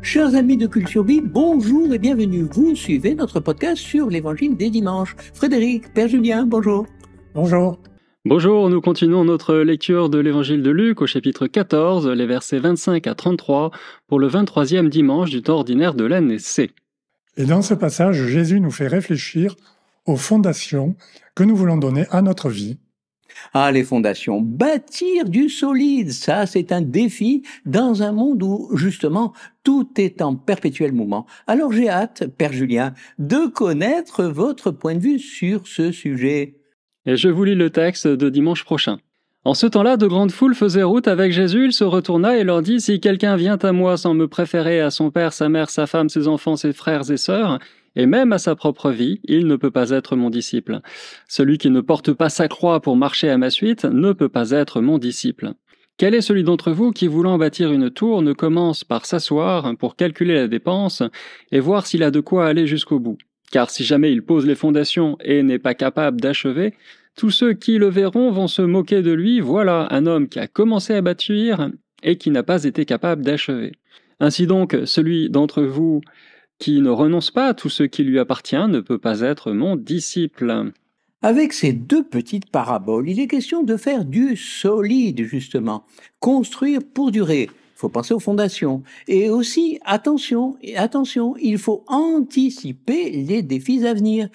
Chers amis de Culture Bible, bonjour et bienvenue. Vous suivez notre podcast sur l'Évangile des dimanches. Frédéric, Père Julien, bonjour. Bonjour. Bonjour, nous continuons notre lecture de l'Évangile de Luc au chapitre 14, les versets 25 à 33, pour le 23e dimanche du temps ordinaire de l'année C. Et dans ce passage, Jésus nous fait réfléchir aux fondations que nous voulons donner à notre vie. Ah, les fondations. Bâtir du solide, ça c'est un défi dans un monde où, justement, tout est en perpétuel mouvement. Alors j'ai hâte, Père Julien, de connaître votre point de vue sur ce sujet. Et je vous lis le texte de dimanche prochain. En ce temps-là, de grandes foules faisaient route avec Jésus. Il se retourna et leur dit « Si quelqu'un vient à moi sans me préférer à son père, sa mère, sa femme, ses enfants, ses frères et sœurs, et même à sa propre vie, il ne peut pas être mon disciple. Celui qui ne porte pas sa croix pour marcher à ma suite ne peut pas être mon disciple. Quel est celui d'entre vous qui, voulant bâtir une tour, ne commence par s'asseoir pour calculer la dépense et voir s'il a de quoi aller jusqu'au bout? Car si jamais il pose les fondations et n'est pas capable d'achever, tous ceux qui le verront vont se moquer de lui. Voilà un homme qui a commencé à bâtir et qui n'a pas été capable d'achever. Ainsi donc, celui d'entre vous qui ne renonce pas à tout ce qui lui appartient ne peut pas être mon disciple. » Avec ces deux petites paraboles, il est question de faire du solide, justement. Construire pour durer. Il faut penser aux fondations. Et aussi, attention, il faut anticiper les défis à venir.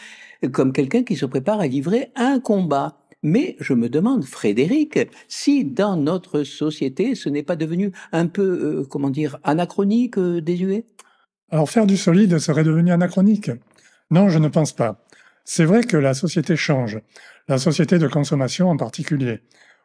Comme quelqu'un qui se prépare à livrer un combat. Mais je me demande, Frédéric, si dans notre société, ce n'est pas devenu un peu, anachronique, désuet? Alors faire du solide serait devenu anachronique? Non, je ne pense pas. C'est vrai que la société change, la société de consommation en particulier,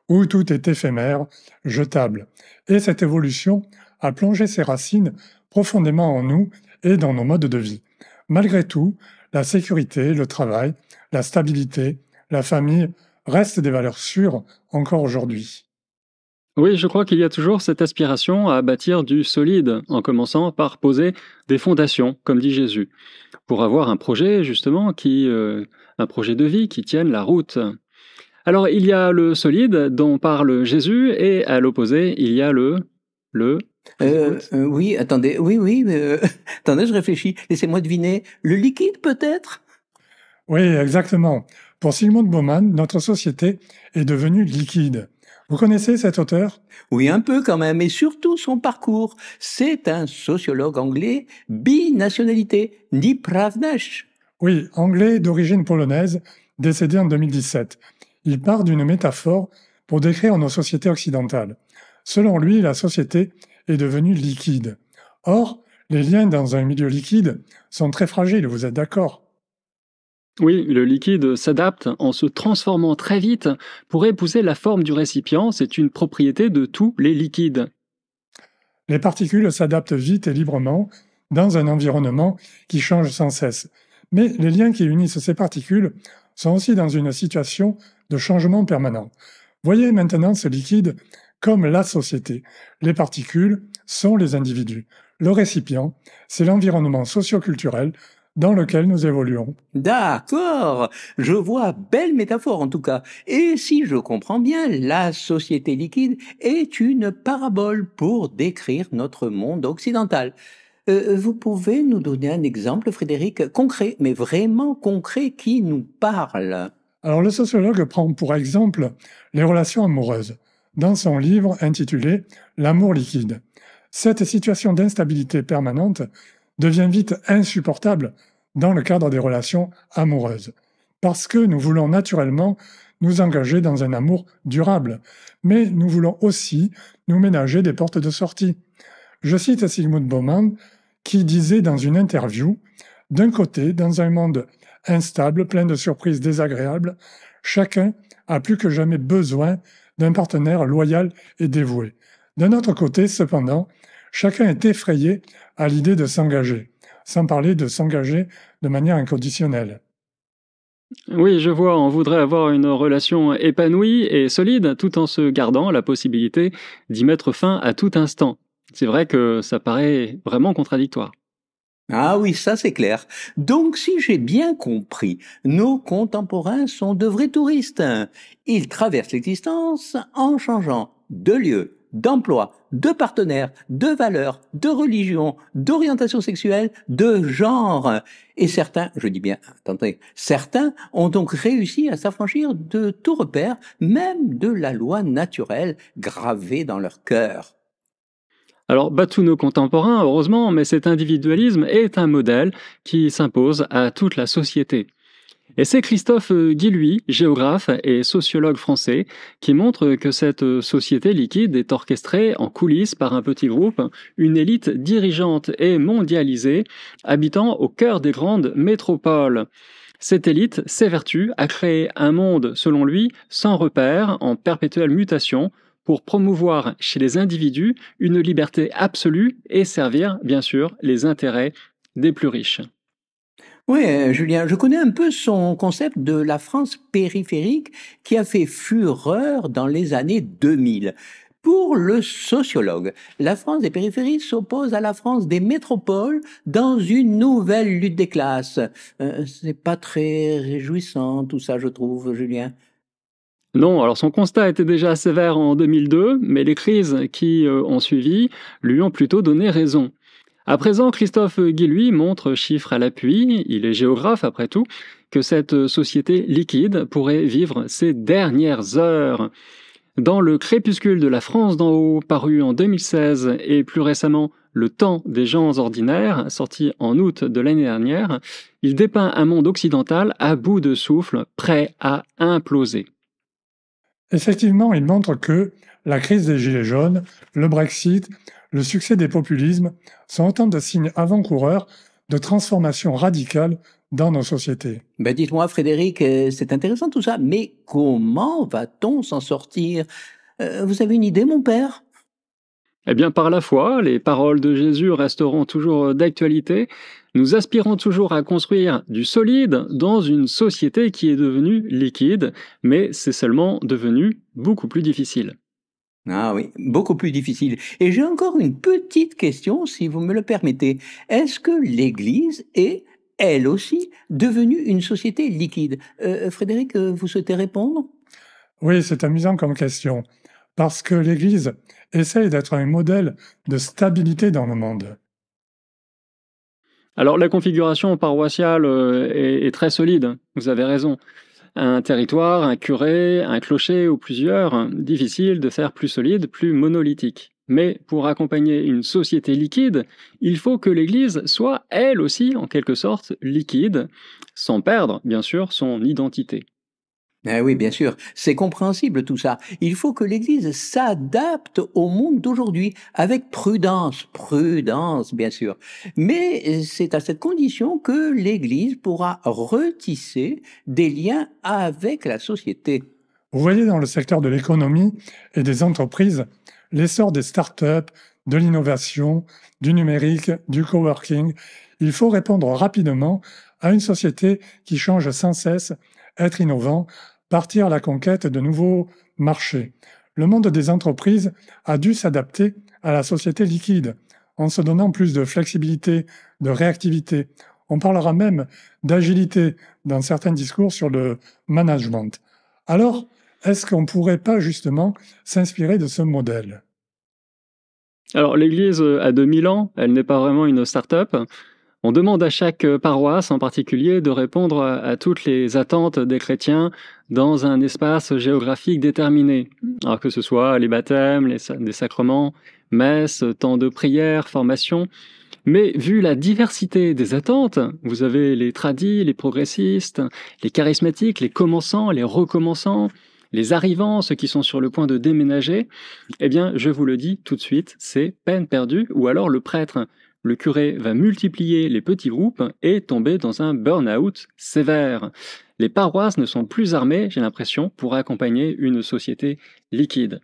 où tout est éphémère, jetable. Et cette évolution a plongé ses racines profondément en nous et dans nos modes de vie. Malgré tout, la sécurité, le travail, la stabilité, la famille restent des valeurs sûres encore aujourd'hui. Oui, je crois qu'il y a toujours cette aspiration à bâtir du solide, en commençant par poser des fondations, comme dit Jésus, pour avoir un projet, justement, un projet de vie qui tienne la route. Alors, il y a le solide dont parle Jésus, et à l'opposé, il y a Oui, attendez, attendez, je réfléchis. Laissez-moi deviner. Le liquide, peut-être? Oui, exactement. Pour Zygmunt Bauman, notre société est devenue liquide. Vous connaissez cet auteur? Oui, un peu quand même, et surtout son parcours. C'est un sociologue anglais binationalité, Nipravnash. Oui, anglais d'origine polonaise, décédé en 2017. Il part d'une métaphore pour décrire nos sociétés occidentales. Selon lui, la société est devenue liquide. Or, les liens dans un milieu liquide sont très fragiles, vous êtes d'accord? Oui, le liquide s'adapte en se transformant très vite pour épouser la forme du récipient. C'est une propriété de tous les liquides. Les particules s'adaptent vite et librement dans un environnement qui change sans cesse. Mais les liens qui unissent ces particules sont aussi dans une situation de changement permanent. Voyez maintenant ce liquide comme la société. Les particules sont les individus. Le récipient, c'est l'environnement socio-culturel dans lequel nous évoluons. D'accord, je vois, belle métaphore en tout cas. Et si je comprends bien, la société liquide est une parabole pour décrire notre monde occidental. Vous pouvez nous donner un exemple, Frédéric, concret, mais vraiment concret, qui nous parle? Alors le sociologue prend pour exemple les relations amoureuses dans son livre intitulé « L'amour liquide ». Cette situation d'instabilité permanente devient vite insupportable dans le cadre des relations amoureuses, parce que nous voulons naturellement nous engager dans un amour durable, mais nous voulons aussi nous ménager des portes de sortie. Je cite Zygmunt Bauman qui disait dans une interview « D'un côté, dans un monde instable, plein de surprises désagréables, chacun a plus que jamais besoin d'un partenaire loyal et dévoué. D'un autre côté, cependant, chacun est effrayé à l'idée de s'engager, sans parler de s'engager de manière inconditionnelle. » Oui, je vois, on voudrait avoir une relation épanouie et solide tout en se gardant la possibilité d'y mettre fin à tout instant. C'est vrai que ça paraît vraiment contradictoire. Ah oui, ça c'est clair. Donc si j'ai bien compris, nos contemporains sont de vrais touristes. Ils traversent l'existence en changeant de lieu, d'emploi, de partenaires, de valeurs, de religion, d'orientation sexuelle, de genre. Et certains, je dis bien, attendez, certains ont donc réussi à s'affranchir de tout repère, même de la loi naturelle gravée dans leur cœur. Alors, pas tous nos contemporains, heureusement, mais cet individualisme est un modèle qui s'impose à toute la société. Et c'est Christophe Guilluy, géographe et sociologue français, qui montre que cette société liquide est orchestrée en coulisses par un petit groupe, une élite dirigeante et mondialisée, habitant au cœur des grandes métropoles. Cette élite s'évertue à créer un monde, selon lui, sans repère, en perpétuelle mutation, pour promouvoir chez les individus une liberté absolue et servir, bien sûr, les intérêts des plus riches. Oui, Julien, je connais un peu son concept de la France périphérique qui a fait fureur dans les années 2000. Pour le sociologue, la France des périphéries s'oppose à la France des métropoles dans une nouvelle lutte des classes. C'est pas très réjouissant tout ça, je trouve, Julien. Non, alors son constat était déjà sévère en 2002, mais les crises qui ont suivi lui ont plutôt donné raison. À présent, Christophe Guilluy montre, chiffres à l'appui, il est géographe après tout, que cette société liquide pourrait vivre ses dernières heures. Dans le Crépuscule de la France d'en haut, paru en 2016, et plus récemment Le temps des gens ordinaires, sorti en août de l'année dernière, il dépeint un monde occidental à bout de souffle, prêt à imploser. Effectivement, il montre que la crise des Gilets jaunes, le Brexit, le succès des populismes sont autant de signes avant-coureurs de transformation radicale dans nos sociétés. Ben dites-moi, Frédéric, c'est intéressant tout ça, mais comment va-t-on s'en sortir? Vous avez une idée, mon père? Eh bien, par la foi, les paroles de Jésus resteront toujours d'actualité. Nous aspirons toujours à construire du solide dans une société qui est devenue liquide, mais c'est seulement devenu beaucoup plus difficile. Ah oui, beaucoup plus difficile. Et j'ai encore une petite question, si vous me le permettez. Est-ce que l'Église est, elle aussi, devenue une société liquide? Frédéric, vous souhaitez répondre? Oui, c'est amusant comme question, parce que l'Église essaye d'être un modèle de stabilité dans le monde. Alors la configuration paroissiale est très solide, vous avez raison. Un territoire, un curé, un clocher ou plusieurs, difficile de faire plus solide, plus monolithique. Mais pour accompagner une société liquide, il faut que l'Église soit, elle aussi, en quelque sorte, liquide, sans perdre, bien sûr, son identité. Ah oui, bien sûr, c'est compréhensible tout ça. Il faut que l'Église s'adapte au monde d'aujourd'hui avec prudence, prudence bien sûr. Mais c'est à cette condition que l'Église pourra retisser des liens avec la société. Vous voyez dans le secteur de l'économie et des entreprises l'essor des startups, de l'innovation, du numérique, du coworking. Il faut répondre rapidement à une société qui change sans cesse, être innovant, partir à la conquête de nouveaux marchés. Le monde des entreprises a dû s'adapter à la société liquide en se donnant plus de flexibilité, de réactivité. On parlera même d'agilité dans certains discours sur le management. Alors, est-ce qu'on ne pourrait pas justement s'inspirer de ce modèle? Alors l'Église a 2000 ans, elle n'est pas vraiment une start-up. On demande à chaque paroisse en particulier de répondre à toutes les attentes des chrétiens dans un espace géographique déterminé. Alors que ce soit les baptêmes, les sacrements, messes, temps de prière, formation. Mais vu la diversité des attentes, vous avez les tradis, les progressistes, les charismatiques, les commençants, les recommençants, les arrivants, ceux qui sont sur le point de déménager, eh bien, je vous le dis tout de suite, c'est peine perdue, ou alors le prêtre. Le curé va multiplier les petits groupes et tomber dans un burn-out sévère. Les paroisses ne sont plus armées, j'ai l'impression, pour accompagner une société liquide.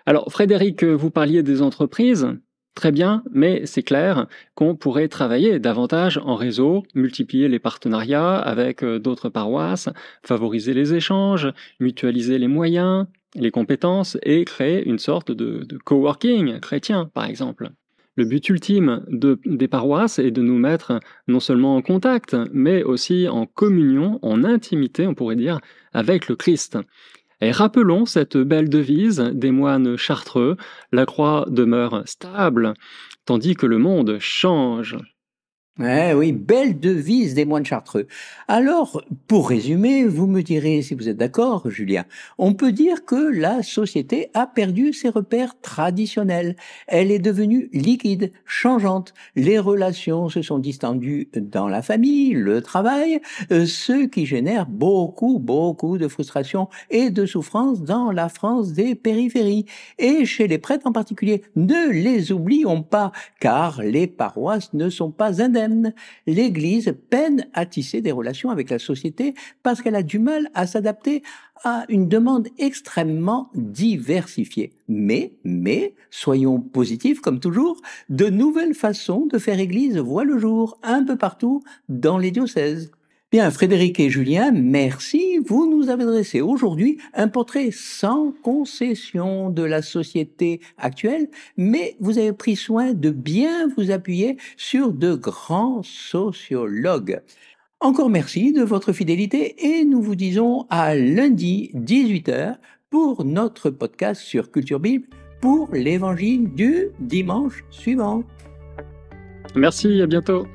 Alors, Frédéric, vous parliez des entreprises. Très bien, mais c'est clair qu'on pourrait travailler davantage en réseau, multiplier les partenariats avec d'autres paroisses, favoriser les échanges, mutualiser les moyens, les compétences et créer une sorte de coworking chrétien, par exemple. Le but ultime des paroisses est de nous mettre non seulement en contact, mais aussi en communion, en intimité, on pourrait dire, avec le Christ. Et rappelons cette belle devise des moines chartreux, la croix demeure stable, tandis que le monde change. Oui, belle devise des moines chartreux. Alors, pour résumer, vous me direz si vous êtes d'accord, Julien, on peut dire que la société a perdu ses repères traditionnels. Elle est devenue liquide, changeante. Les relations se sont distendues dans la famille, le travail, ce qui génère beaucoup de frustration et de souffrance dans la France des périphéries. Et chez les prêtres en particulier, ne les oublions pas, car les paroisses ne sont pas indemnes. L'Église peine à tisser des relations avec la société parce qu'elle a du mal à s'adapter à une demande extrêmement diversifiée. Mais, soyons positifs comme toujours, de nouvelles façons de faire Église voient le jour un peu partout dans les diocèses. Bien, Frédéric et Julien, merci. Vous nous avez dressé aujourd'hui un portrait sans concession de la société actuelle, mais vous avez pris soin de bien vous appuyer sur de grands sociologues. Encore merci de votre fidélité et nous vous disons à lundi 18h pour notre podcast sur Culture Bible pour l'évangile du dimanche suivant. Merci, à bientôt.